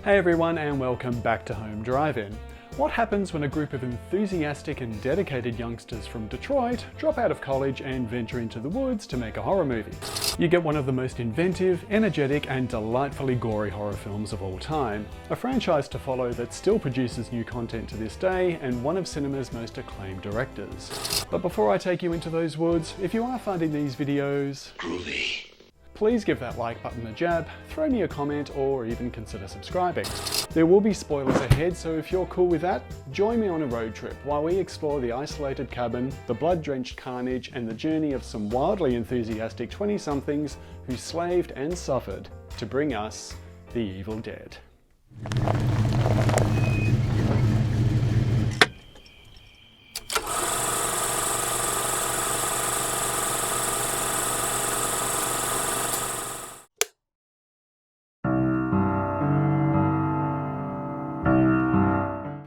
Hey everyone, and welcome back to Home Drive-In. What happens when a group of enthusiastic and dedicated youngsters from Detroit drop out of college and venture into the woods to make a horror movie? You get one of the most inventive, energetic and delightfully gory horror films of all time, a franchise to follow that still produces new content to this day, and one of cinema's most acclaimed directors. But before I take you into those woods, if you are finding these videos groovy, please give that like button a jab, throw me a comment, or even consider subscribing. There will be spoilers ahead, so if you're cool with that, join me on a road trip while we explore the isolated cabin, the blood-drenched carnage, and the journey of some wildly enthusiastic 20-somethings who slaved and suffered to bring us the Evil Dead.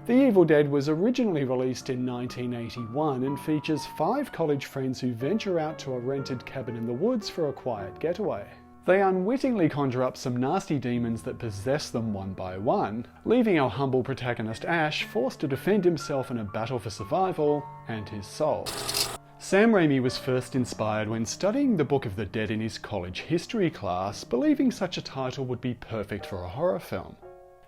The Evil Dead was originally released in 1981 and features 5 college friends who venture out to a rented cabin in the woods for a quiet getaway. They unwittingly conjure up some nasty demons that possess them one by one, leaving our humble protagonist Ash forced to defend himself in a battle for survival and his soul. Sam Raimi was first inspired when studying the Book of the Dead in his college history class, believing such a title would be perfect for a horror film.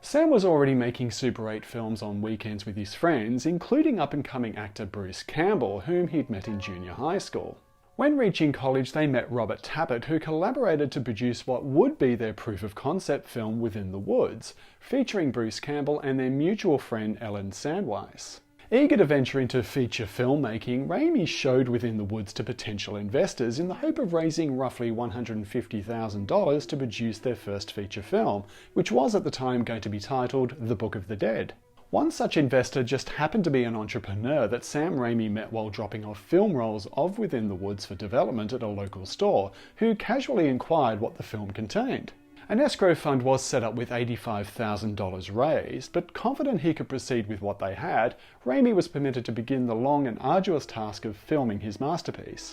Sam was already making Super 8 films on weekends with his friends, including up-and-coming actor Bruce Campbell, whom he'd met in junior high school. When reaching college, they met Robert Tappert, who collaborated to produce what would be their proof-of-concept film Within the Woods, featuring Bruce Campbell and their mutual friend Ellen Sandweiss. Eager to venture into feature filmmaking, Raimi showed Within the Woods to potential investors in the hope of raising roughly $150,000 to produce their first feature film, which was at the time going to be titled The Book of the Dead. One such investor just happened to be an entrepreneur that Sam Raimi met while dropping off film rolls of Within the Woods for development at a local store, who casually inquired what the film contained. An escrow fund was set up with $85,000 raised, but confident he could proceed with what they had, Raimi was permitted to begin the long and arduous task of filming his masterpiece.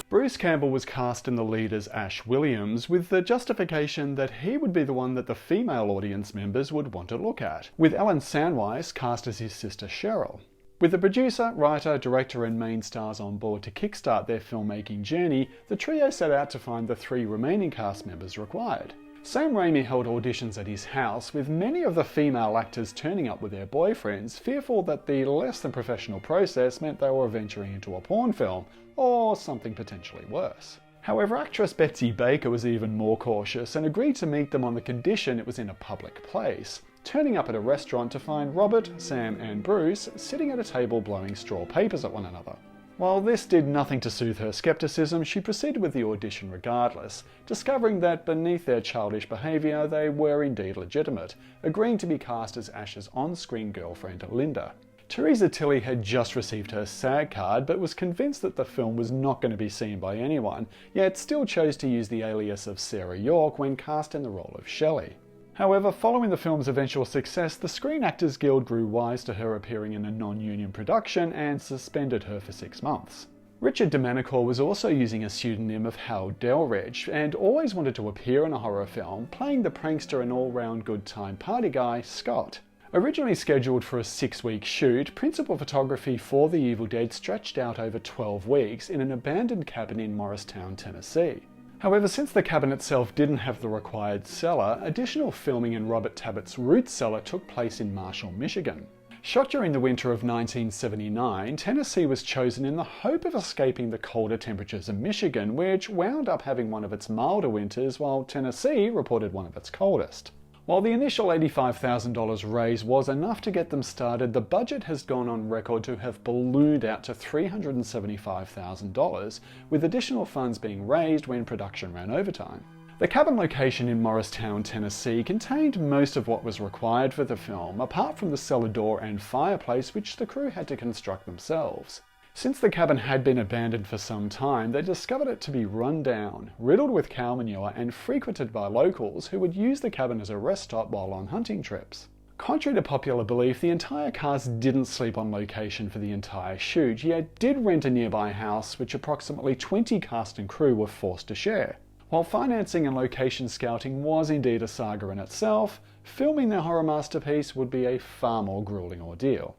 Bruce Campbell was cast in the lead as Ash Williams, with the justification that he would be the one that the female audience members would want to look at, with Ellen Sandweiss cast as his sister Cheryl. With the producer, writer, director and main stars on board to kickstart their filmmaking journey, the trio set out to find the 3 remaining cast members required. Sam Raimi held auditions at his house, with many of the female actors turning up with their boyfriends, fearful that the less than professional process meant they were venturing into a porn film, or something potentially worse. However, actress Betsy Baker was even more cautious and agreed to meet them on the condition it was in a public place, turning up at a restaurant to find Robert, Sam and Bruce sitting at a table blowing straw papers at one another. While this did nothing to soothe her skepticism, she proceeded with the audition regardless, discovering that beneath their childish behaviour they were indeed legitimate, agreeing to be cast as Ash's on-screen girlfriend Linda. Theresa Tilly had just received her SAG card but was convinced that the film was not going to be seen by anyone, yet still chose to use the alias of Sarah York when cast in the role of Shelley. However, following the film's eventual success, the Screen Actors Guild grew wise to her appearing in a non-union production and suspended her for 6 months. Richard DeManincor was also using a pseudonym of Hal Delridge and always wanted to appear in a horror film, playing the prankster and all-round good-time party guy, Scott. Originally scheduled for a 6-week shoot, principal photography for The Evil Dead stretched out over 12 weeks in an abandoned cabin in Morristown, Tennessee. However, since the cabin itself didn't have the required cellar, additional filming in Robert Tappert's root cellar took place in Marshall, Michigan. Shot during the winter of 1979, Tennessee was chosen in the hope of escaping the colder temperatures of Michigan, which wound up having one of its milder winters, while Tennessee reported one of its coldest. While the initial $85,000 raise was enough to get them started, the budget has gone on record to have ballooned out to $375,000, with additional funds being raised when production ran overtime. The cabin location in Morristown, Tennessee contained most of what was required for the film, apart from the cellar door and fireplace which the crew had to construct themselves. Since the cabin had been abandoned for some time, they discovered it to be run down, riddled with cow manure and frequented by locals who would use the cabin as a rest stop while on hunting trips. Contrary to popular belief, the entire cast didn't sleep on location for the entire shoot, yet did rent a nearby house which approximately 20 cast and crew were forced to share. While financing and location scouting was indeed a saga in itself, filming their horror masterpiece would be a far more grueling ordeal.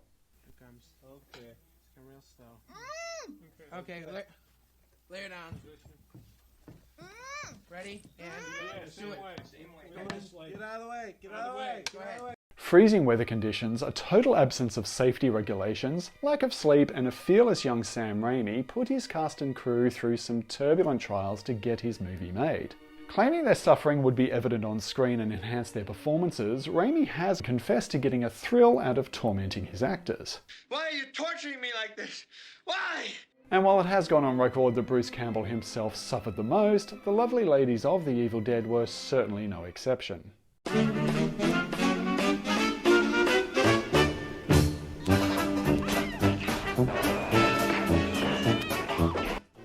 Okay, it's coming real slow. Okay, lay her down. Ready? And do it. Get out of the way. Get out of the way. Go ahead. Freezing weather conditions, a total absence of safety regulations, lack of sleep, and a fearless young Sam Raimi put his cast and crew through some turbulent trials to get his movie made. Claiming their suffering would be evident on screen and enhance their performances, Raimi has confessed to getting a thrill out of tormenting his actors. Why are you torturing me like this? Why? And while it has gone on record that Bruce Campbell himself suffered the most, the lovely ladies of The Evil Dead were certainly no exception.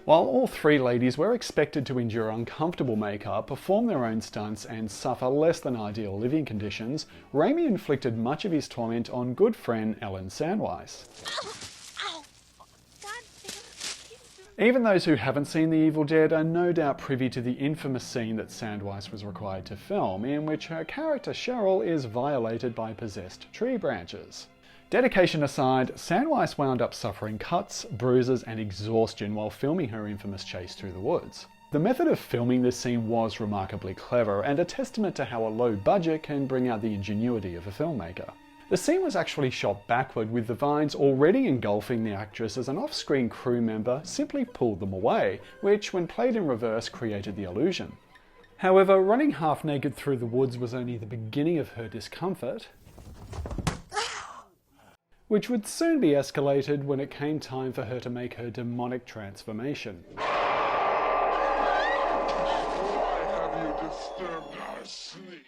While all three ladies were expected to endure uncomfortable makeup, perform their own stunts, and suffer less than ideal living conditions, Raimi inflicted much of his torment on good friend Ellen Sandweiss. Even those who haven't seen The Evil Dead are no doubt privy to the infamous scene that Sandweiss was required to film, in which her character Cheryl is violated by possessed tree branches. Dedication aside, Sandweiss wound up suffering cuts, bruises, and exhaustion while filming her infamous chase through the woods. The method of filming this scene was remarkably clever, and a testament to how a low budget can bring out the ingenuity of a filmmaker. The scene was actually shot backward, with the vines already engulfing the actress as an off-screen crew member simply pulled them away, which when played in reverse created the illusion. However, running half naked through the woods was only the beginning of her discomfort, which would soon be escalated when it came time for her to make her demonic transformation. Why have you disturbed our sleep?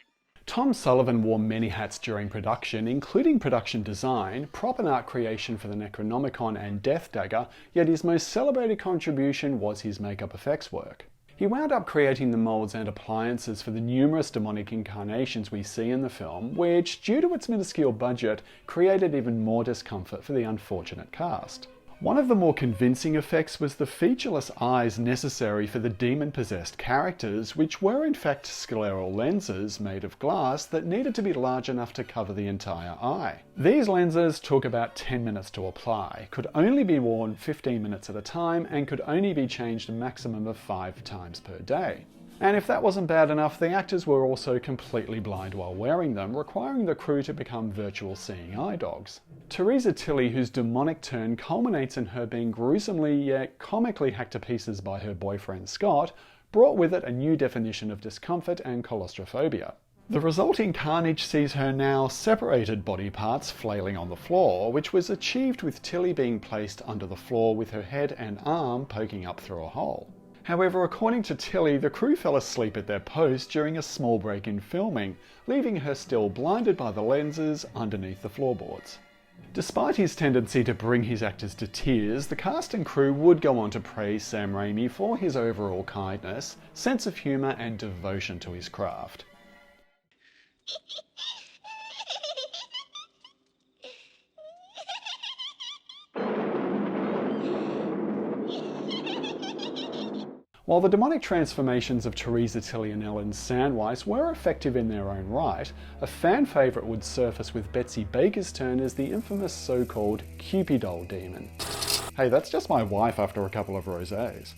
Tom Sullivan wore many hats during production, including production design, prop and art creation for the Necronomicon and Death Dagger, yet his most celebrated contribution was his makeup effects work. He wound up creating the molds and appliances for the numerous demonic incarnations we see in the film, which, due to its minuscule budget, created even more discomfort for the unfortunate cast. One of the more convincing effects was the featureless eyes necessary for the demon-possessed characters, which were in fact scleral lenses made of glass that needed to be large enough to cover the entire eye. These lenses took about 10 minutes to apply, could only be worn 15 minutes at a time, and could only be changed a maximum of 5 times per day. And if that wasn't bad enough, the actors were also completely blind while wearing them, requiring the crew to become virtual seeing eye dogs. Theresa Tilly, whose demonic turn culminates in her being gruesomely yet comically hacked to pieces by her boyfriend Scott, brought with it a new definition of discomfort and claustrophobia. The resulting carnage sees her now separated body parts flailing on the floor, which was achieved with Tilly being placed under the floor with her head and arm poking up through a hole. However, according to Tilly, the crew fell asleep at their post during a small break in filming, leaving her still blinded by the lenses underneath the floorboards. Despite his tendency to bring his actors to tears, the cast and crew would go on to praise Sam Raimi for his overall kindness, sense of humour, and devotion to his craft. While the demonic transformations of Theresa Tilly and Ellen Sandweiss were effective in their own right, a fan favourite would surface with Betsy Baker's turn as the infamous so-called Cupid doll demon. Hey, that's just my wife after a couple of rosés.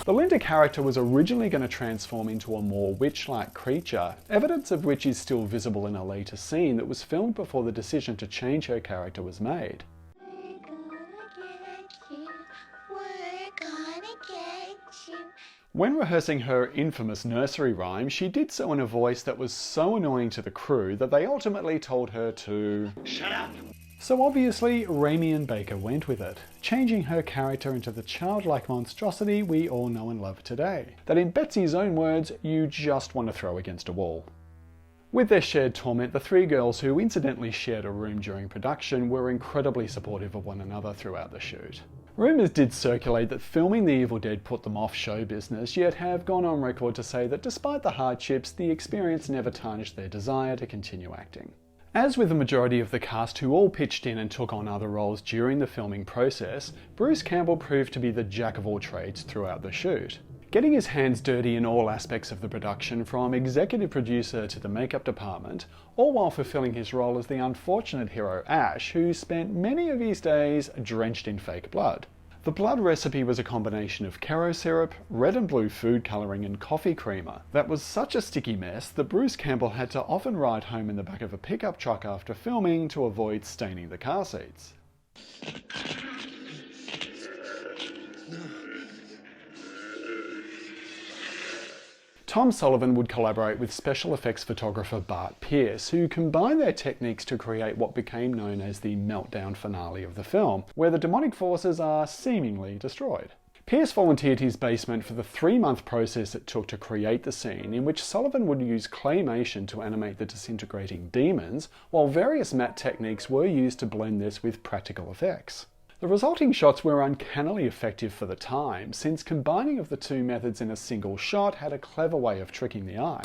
The Linda character was originally going to transform into a more witch-like creature, evidence of which is still visible in a later scene that was filmed before the decision to change her character was made. When rehearsing her infamous nursery rhyme, she did so in a voice that was so annoying to the crew that they ultimately told her to shut up. So obviously, Raimi and Baker went with it, changing her character into the childlike monstrosity we all know and love today, that in Betsy's own words, you just want to throw against a wall. With their shared torment, the three girls, who incidentally shared a room during production, were incredibly supportive of one another throughout the shoot. Rumours did circulate that filming The Evil Dead put them off show business, yet have gone on record to say that despite the hardships, the experience never tarnished their desire to continue acting. As with the majority of the cast who all pitched in and took on other roles during the filming process, Bruce Campbell proved to be the jack of all trades throughout the shoot. Getting his hands dirty in all aspects of the production, from executive producer to the makeup department, all while fulfilling his role as the unfortunate hero Ash, who spent many of his days drenched in fake blood. The blood recipe was a combination of Karo syrup, red and blue food colouring and coffee creamer that was such a sticky mess that Bruce Campbell had to often ride home in the back of a pickup truck after filming to avoid staining the car seats. Tom Sullivan would collaborate with special effects photographer Bart Pierce, who combined their techniques to create what became known as the meltdown finale of the film, where the demonic forces are seemingly destroyed. Pierce volunteered his basement for the 3-month process it took to create the scene, in which Sullivan would use claymation to animate the disintegrating demons, while various matte techniques were used to blend this with practical effects. The resulting shots were uncannily effective for the time, since combining of the two methods in a single shot had a clever way of tricking the eye.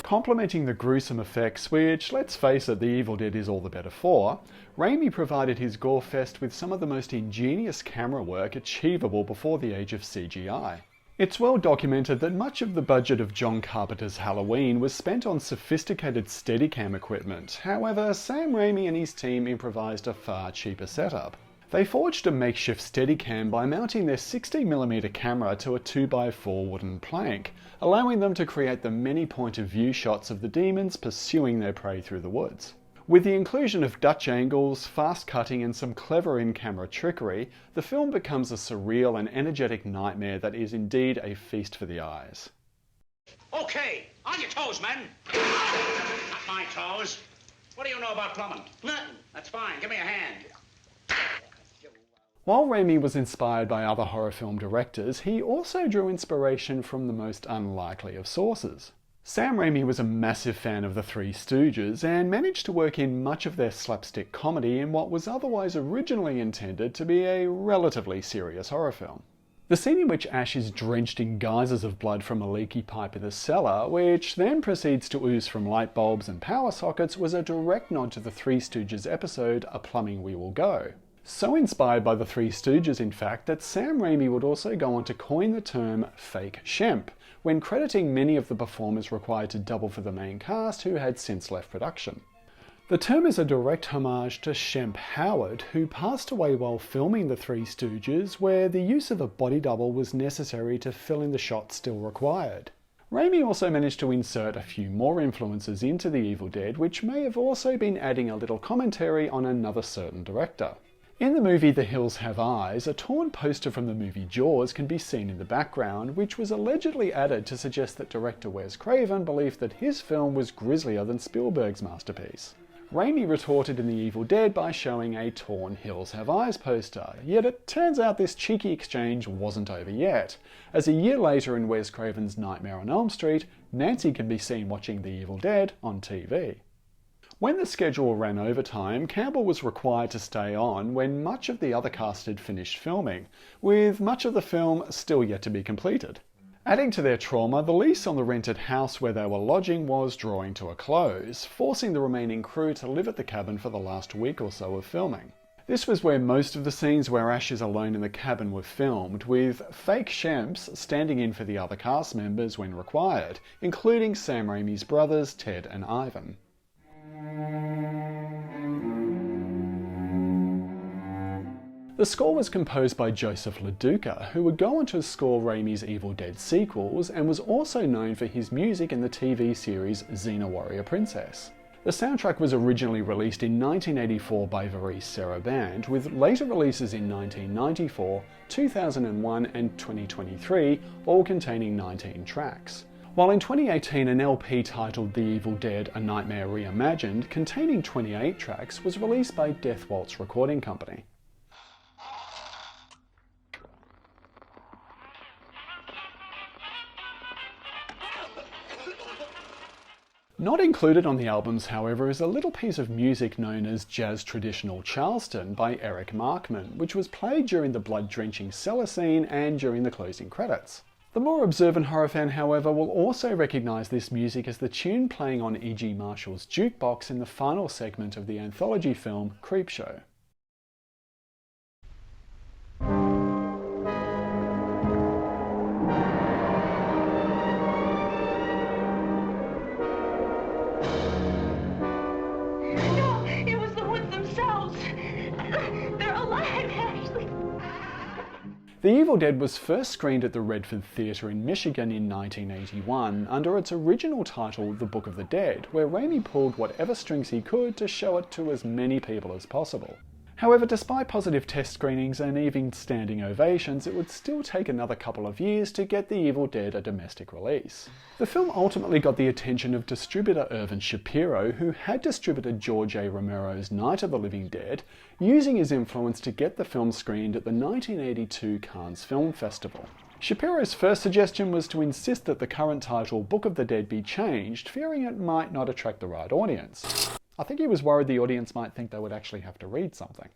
Complementing the gruesome effects, which, let's face it, The Evil Dead is all the better for, Raimi provided his gore fest with some of the most ingenious camera work achievable before the age of CGI. It's well documented that much of the budget of John Carpenter's Halloween was spent on sophisticated Steadicam equipment. However, Sam Raimi and his team improvised a far cheaper setup. They forged a makeshift Steadicam by mounting their 60mm camera to a 2x4 wooden plank, allowing them to create the many point of view shots of the demons pursuing their prey through the woods. With the inclusion of Dutch angles, fast cutting and some clever in-camera trickery, the film becomes a surreal and energetic nightmare that is indeed a feast for the eyes. Okay, on your toes, men. Not my toes. What do you know about plumbing? Nothing. That's fine. Give me a hand. While Raimi was inspired by other horror film directors, he also drew inspiration from the most unlikely of sources. Sam Raimi was a massive fan of the Three Stooges and managed to work in much of their slapstick comedy in what was otherwise originally intended to be a relatively serious horror film. The scene in which Ash is drenched in geysers of blood from a leaky pipe in the cellar, which then proceeds to ooze from light bulbs and power sockets, was a direct nod to the Three Stooges episode A Plumbing We Will Go. So inspired by the Three Stooges, in fact, that Sam Raimi would also go on to coin the term fake shemp, when crediting many of the performers required to double for the main cast who had since left production. The term is a direct homage to Shemp Howard, who passed away while filming the Three Stooges, where the use of a body double was necessary to fill in the shots still required. Raimi also managed to insert a few more influences into The Evil Dead, which may have also been adding a little commentary on another certain director. In the movie The Hills Have Eyes, a torn poster from the movie Jaws can be seen in the background, which was allegedly added to suggest that director Wes Craven believed that his film was grislier than Spielberg's masterpiece. Raimi retorted in The Evil Dead by showing a torn Hills Have Eyes poster, yet it turns out this cheeky exchange wasn't over yet, as a year later in Wes Craven's Nightmare on Elm Street, Nancy can be seen watching The Evil Dead on TV. When the schedule ran overtime, Campbell was required to stay on when much of the other cast had finished filming, with much of the film still yet to be completed. Adding to their trauma, the lease on the rented house where they were lodging was drawing to a close, forcing the remaining crew to live at the cabin for the last week or so of filming. This was where most of the scenes where Ash is alone in the cabin were filmed, with fake shemps standing in for the other cast members when required, including Sam Raimi's brothers Ted and Ivan. The score was composed by Joseph LaDuca, who would go on to score Raimi's Evil Dead sequels and was also known for his music in the TV series Xena Warrior Princess. The soundtrack was originally released in 1984 by Varese Sarah Band, with later releases in 1994, 2001 and 2023, all containing 19 tracks. While in 2018 an LP titled The Evil Dead: A Nightmare Reimagined, containing 28 tracks, was released by Death Waltz Recording Company. Not included on the albums, however, is a little piece of music known as Jazz Traditional Charleston by Eric Markman, which was played during the blood-drenching cellar scene and during the closing credits. The more observant horror fan, however, will also recognise this music as the tune playing on E.G. Marshall's jukebox in the final segment of the anthology film Creepshow. The Evil Dead was first screened at the Redford Theatre in Michigan in 1981 under its original title The Book of the Dead, where Raimi pulled whatever strings he could to show it to as many people as possible. However, despite positive test screenings and even standing ovations, it would still take another couple of years to get The Evil Dead a domestic release. The film ultimately got the attention of distributor Irvin Shapiro, who had distributed George A. Romero's Night of the Living Dead, using his influence to get the film screened at the 1982 Cannes Film Festival. Shapiro's first suggestion was to insist that the current title Book of the Dead be changed, fearing it might not attract the right audience. I think he was worried the audience might think they would actually have to read something.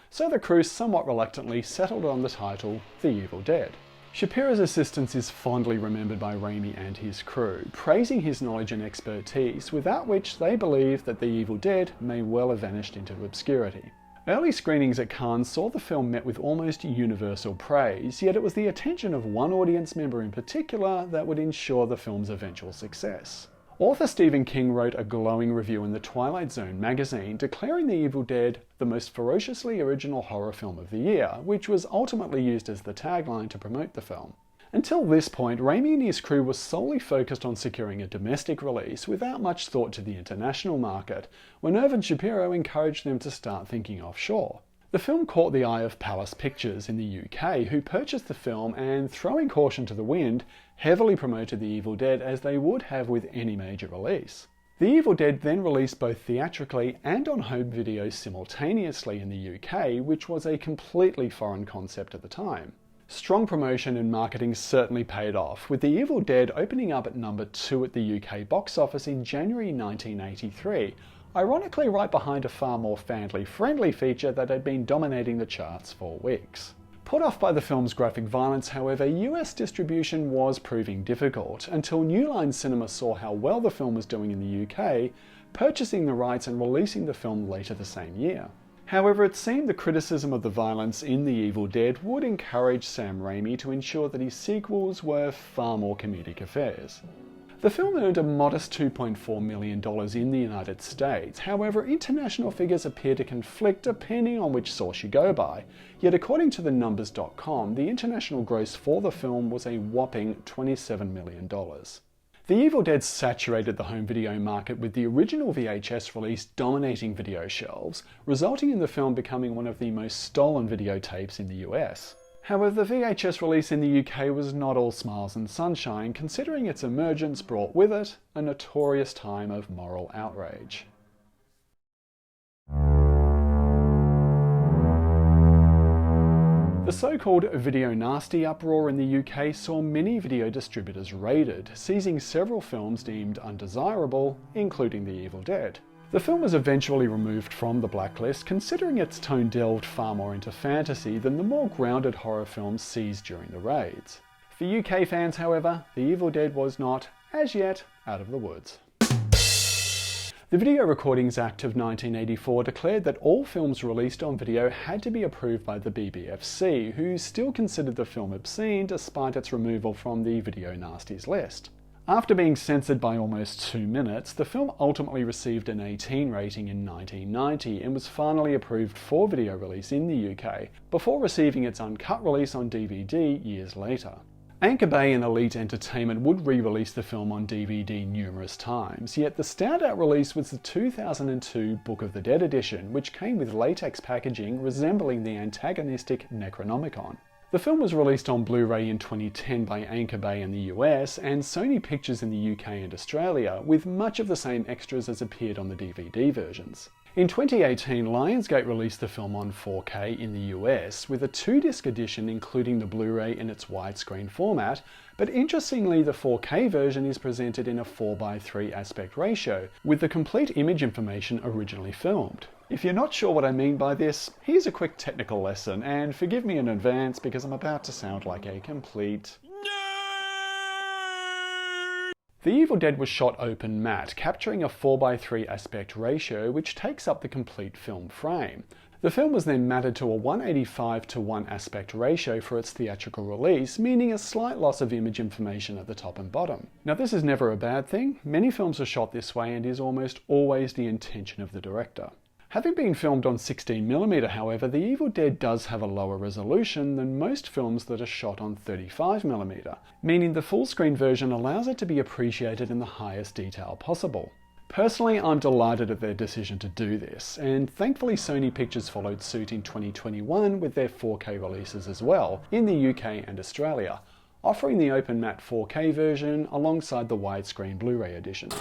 So the crew somewhat reluctantly settled on the title The Evil Dead. Shapiro's assistance is fondly remembered by Raimi and his crew, praising his knowledge and expertise, without which they believe that The Evil Dead may well have vanished into obscurity. Early screenings at Cannes saw the film met with almost universal praise, yet it was the attention of one audience member in particular that would ensure the film's eventual success. Author Stephen King wrote a glowing review in the Twilight Zone magazine declaring The Evil Dead the most ferociously original horror film of the year, which was ultimately used as the tagline to promote the film. Until this point, Raimi and his crew were solely focused on securing a domestic release without much thought to the international market, when Irvin Shapiro encouraged them to start thinking offshore. The film caught the eye of Palace Pictures in the UK, who purchased the film and, throwing caution to the wind, heavily promoted The Evil Dead as they would have with any major release. The Evil Dead then released both theatrically and on home video simultaneously in the UK, which was a completely foreign concept at the time. Strong promotion and marketing certainly paid off, with The Evil Dead opening up at number 2 at the UK box office in January 1983, ironically right behind a far more family-friendly feature that had been dominating the charts for weeks. Put off by the film's graphic violence, however, US distribution was proving difficult, until New Line Cinema saw how well the film was doing in the UK, purchasing the rights and releasing the film later the same year. However, it seemed the criticism of the violence in The Evil Dead would encourage Sam Raimi to ensure that his sequels were far more comedic affairs. The film earned a modest $2.4 million in the United States, however international figures appear to conflict depending on which source you go by, yet according to thenumbers.com, the international gross for the film was a whopping $27 million. The Evil Dead saturated the home video market, with the original VHS release dominating video shelves, resulting in the film becoming one of the most stolen videotapes in the US. However, the VHS release in the UK was not all smiles and sunshine, considering its emergence brought with it a notorious time of moral outrage. The so-called video nasty uproar in the UK saw many video distributors raided, seizing several films deemed undesirable, including The Evil Dead. The film was eventually removed from the blacklist, considering its tone delved far more into fantasy than the more grounded horror films seized during the raids. For UK fans, however, The Evil Dead was not, as yet, out of the woods. The Video Recordings Act of 1984 declared that all films released on video had to be approved by the BBFC, who still considered the film obscene despite its removal from the Video Nasties list. After being censored by almost 2 minutes, the film ultimately received an 18 rating in 1990 and was finally approved for video release in the UK, before receiving its uncut release on DVD years later. Anchor Bay and Elite Entertainment would re-release the film on DVD numerous times, yet the standout release was the 2002 Book of the Dead edition, which came with latex packaging resembling the antagonistic Necronomicon. The film was released on Blu-ray in 2010 by Anchor Bay in the US and Sony Pictures in the UK and Australia, with much of the same extras as appeared on the DVD versions. In 2018, Lionsgate released the film on 4K in the US, with a 2-disc edition including the Blu-ray in its widescreen format, but interestingly the 4K version is presented in a 4:3 aspect ratio, with the complete image information originally filmed. If you're not sure what I mean by this, here's a quick technical lesson, and forgive me in advance because I'm about to sound like a complete nerd. The Evil Dead was shot open matte, capturing a 4:3 aspect ratio which takes up the complete film frame. The film was then matted to a 185:1 aspect ratio for its theatrical release, meaning a slight loss of image information at the top and bottom. Now this is never a bad thing. Many films are shot this way and is almost always the intention of the director. Having been filmed on 16mm, however, The Evil Dead does have a lower resolution than most films that are shot on 35mm, meaning the full-screen version allows it to be appreciated in the highest detail possible. Personally, I'm delighted at their decision to do this, and thankfully Sony Pictures followed suit in 2021 with their 4K releases as well, in the UK and Australia, offering the open matte 4K version alongside the widescreen Blu-ray editions.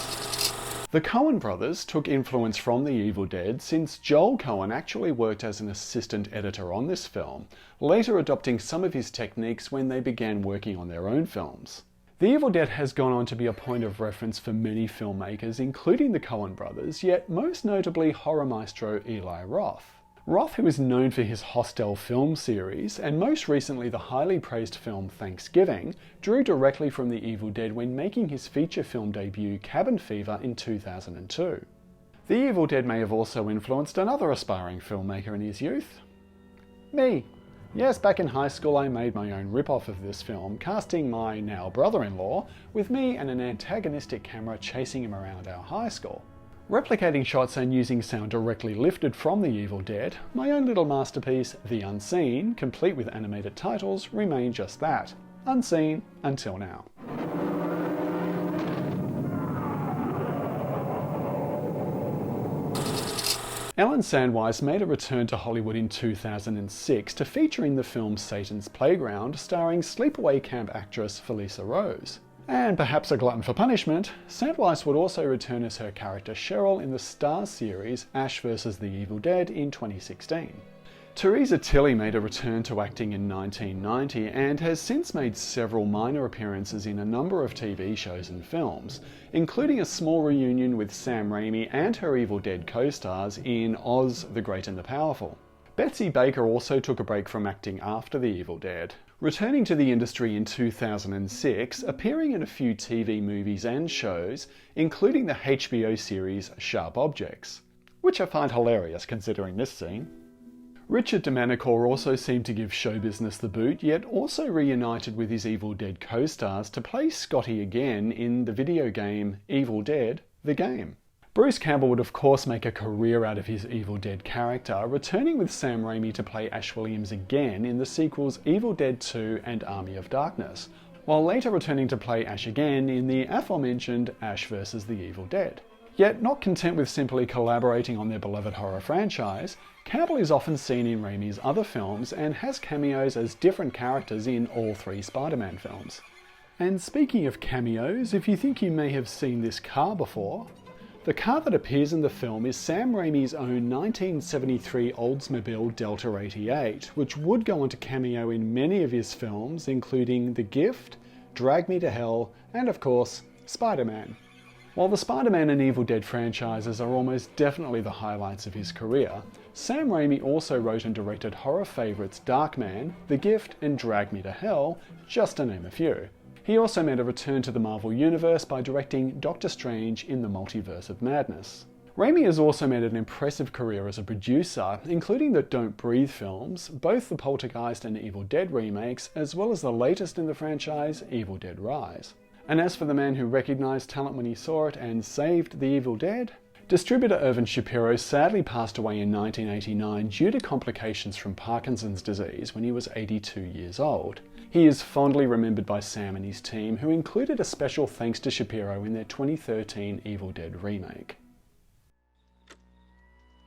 The Coen brothers took influence from The Evil Dead since Joel Coen actually worked as an assistant editor on this film, later adopting some of his techniques when they began working on their own films. The Evil Dead has gone on to be a point of reference for many filmmakers, including the Coen brothers, yet most notably horror maestro Eli Roth. Roth, who is known for his Hostel film series, and most recently the highly praised film Thanksgiving, drew directly from The Evil Dead when making his feature film debut Cabin Fever in 2002. The Evil Dead may have also influenced another aspiring filmmaker in his youth. Me. Yes, back in high school I made my own rip-off of this film, casting my now brother-in-law, with me and an antagonistic camera chasing him around our high school. Replicating shots and using sound directly lifted from The Evil Dead, my own little masterpiece, The Unseen, complete with animated titles, remain just that. Unseen until now. Ellen Sandweiss made a return to Hollywood in 2006 to feature in the film Satan's Playground, starring sleepaway camp actress Felissa Rose. And perhaps a glutton for punishment, Sandweiss would also return as her character Cheryl in the Starz series Ash vs. the Evil Dead in 2016. Theresa Tilly made a return to acting in 1990 and has since made several minor appearances in a number of TV shows and films, including a small reunion with Sam Raimi and her Evil Dead co-stars in Oz, the Great and the Powerful. Betsy Baker also took a break from acting after The Evil Dead, returning to the industry in 2006, appearing in a few TV movies and shows, including the HBO series Sharp Objects, which I find hilarious considering this scene. Richard DeManincor also seemed to give show business the boot, yet also reunited with his Evil Dead co-stars to play Scotty again in the video game Evil Dead: The Game. Bruce Campbell would of course make a career out of his Evil Dead character, returning with Sam Raimi to play Ash Williams again in the sequels Evil Dead 2 and Army of Darkness, while later returning to play Ash again in the aforementioned Ash vs. the Evil Dead. Yet not content with simply collaborating on their beloved horror franchise, Campbell is often seen in Raimi's other films and has cameos as different characters in all three Spider-Man films. And speaking of cameos, if you think you may have seen this car before, the car that appears in the film is Sam Raimi's own 1973 Oldsmobile Delta 88, which would go on to cameo in many of his films, including The Gift, Drag Me to Hell, and of course, Spider-Man. While the Spider-Man and Evil Dead franchises are almost definitely the highlights of his career, Sam Raimi also wrote and directed horror favourites Darkman, The Gift, and Drag Me to Hell, just to name a few. He also made a return to the Marvel Universe by directing Doctor Strange in the Multiverse of Madness. Raimi has also made an impressive career as a producer, including the Don't Breathe films, both the Poltergeist and Evil Dead remakes, as well as the latest in the franchise, Evil Dead Rise. And as for the man who recognised talent when he saw it and saved The Evil Dead, distributor Irvin Shapiro sadly passed away in 1989 due to complications from Parkinson's disease when he was 82 years old. He is fondly remembered by Sam and his team, who included a special thanks to Shapiro in their 2013 Evil Dead remake.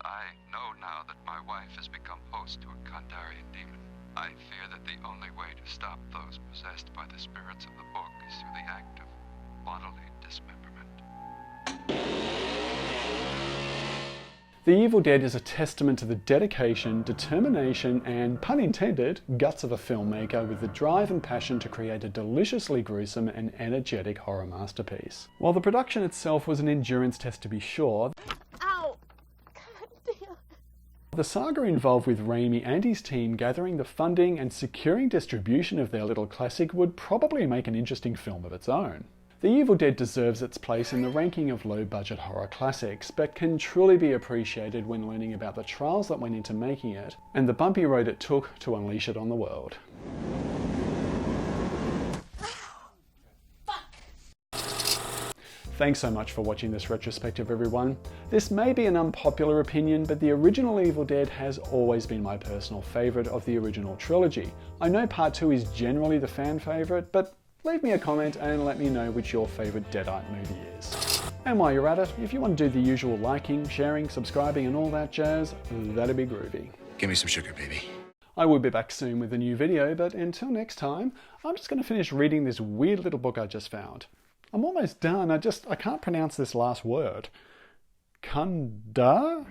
I know now that my wife has become host to a Kandarian demon. I fear that the only way to stop those possessed by the spirits of the book is through the act of bodily dismemberment. The Evil Dead is a testament to the dedication, determination, and, pun intended, guts of a filmmaker with the drive and passion to create a deliciously gruesome and energetic horror masterpiece. While the production itself was an endurance test to be sure, Ow! God damn. the saga involved with Raimi and his team gathering the funding and securing distribution of their little classic would probably make an interesting film of its own. The Evil Dead deserves its place in the ranking of low-budget horror classics, but can truly be appreciated when learning about the trials that went into making it, and the bumpy road it took to unleash it on the world. Thanks so much for watching this retrospective, everyone. This may be an unpopular opinion, but the original Evil Dead has always been my personal favourite of the original trilogy. I know Part 2 is generally the fan favourite, but leave me a comment and let me know which your favourite Deadite movie is. And while you're at it, if you want to do the usual liking, sharing, subscribing and all that jazz, that'd be groovy. Give me some sugar, baby. I will be back soon with a new video, but until next time, I'm just going to finish reading this weird little book I just found. I'm almost done, I can't pronounce this last word. Kunda?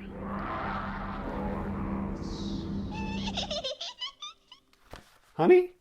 Honey?